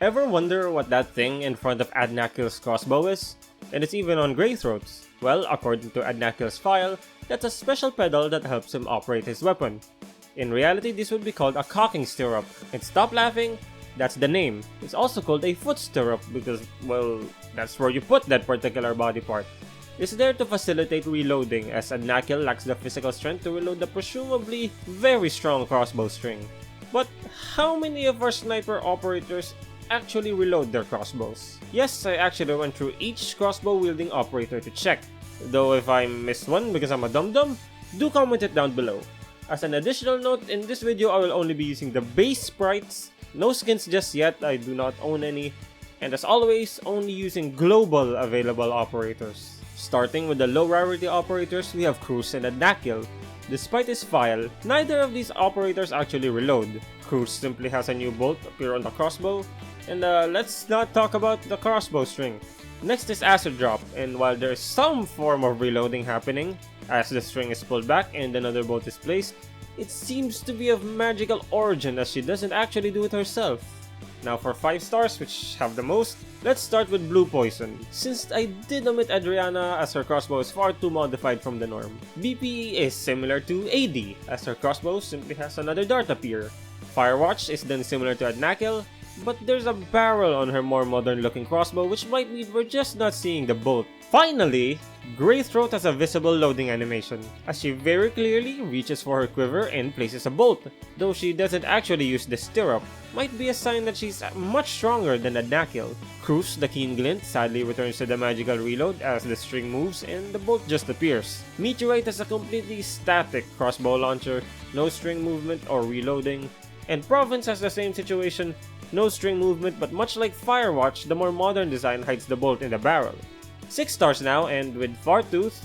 Ever wonder what that thing in front of Arknights Crossbow is? And it's even on Greythroat's. Well, according to Arknights' file, that's a special pedal that helps him operate his weapon. In reality, this would be called a cocking stirrup. And stop laughing, that's the name. It's also called a foot stirrup because, well, that's where you put that particular body part. It's there to facilitate reloading, as Arknights lacks the physical strength to reload the presumably very strong crossbow string. But how many of our sniper operators actually reload their crossbows? Yes, I actually went through each crossbow wielding operator to check. Though if I missed one because I'm a dum-dum, do comment it down below. As an additional note, in this video I will only be using the base sprites, no skins just yet, I do not own any, and as always, only using global available operators. Starting with the low rarity operators, we have Cruz and Arknights. Despite his file, neither of these operators actually reload. Cruz simply has a new bolt appear on the crossbow, and let's not talk about the crossbow string. Next is Acid Drop, and while there is some form of reloading happening, as the string is pulled back and another bolt is placed, it seems to be of magical origin as she doesn't actually do it herself. Now for 5 stars, which have the most, let's start with Blue Poison. Since I did omit Adriana as her crossbow is far too modified from the norm. BP is similar to AD, as her crossbow simply has another dart appear. Firewatch is then similar to Arknights, but there's a barrel on her more modern looking crossbow which might mean we're just not seeing the bolt. Finally, Greythroat has a visible loading animation, as she very clearly reaches for her quiver and places a bolt, though she doesn't actually use the stirrup. Might be a sign that she's much stronger than Arknights. Cruz, the Keen Glint, sadly returns to the magical reload as the string moves and the bolt just appears. Meteorite has a completely static crossbow launcher, no string movement or reloading, and Province has the same situation, no string movement, but much like Firewatch, the more modern design hides the bolt in the barrel. 6 stars now, and with Fartooth,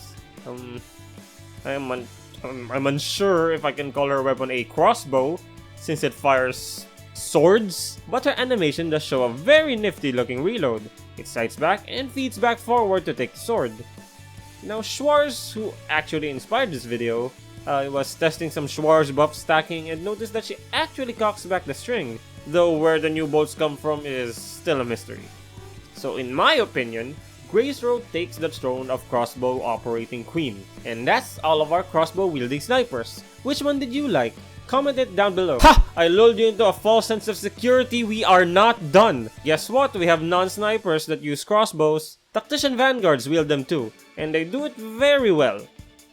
I'm unsure if I can call her weapon a crossbow, since it fires swords, but her animation does show a very nifty looking reload. It sights back and feeds back forward to take the sword. Now Schwarz, who actually inspired this video, was testing some Schwarz buff stacking and noticed that she actually cocks back the string, though where the new bolts come from is still a mystery. So in my opinion, Greythroat takes the throne of crossbow operating queen. And that's all of our crossbow wielding snipers. Which one did you like? Comment it down below. Ha! I lulled you into a false sense of security. We are not done. Guess what? We have non-snipers that use crossbows. Tactician Vanguards wield them too, and they do it very well.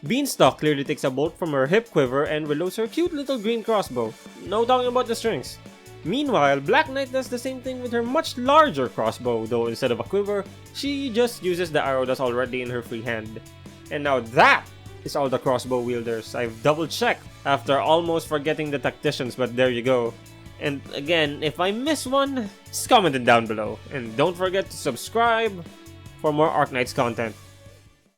Beanstalk clearly takes a bolt from her hip quiver and reloads her cute little green crossbow. No talking about the strings. Meanwhile, Black Knight does the same thing with her much larger crossbow, though instead of a quiver, she just uses the arrow that's already in her free hand. And now that is all the crossbow wielders. I've double checked after almost forgetting the tacticians, but there you go. And again, if I miss one, just comment it down below. And don't forget to subscribe for more Arknights content.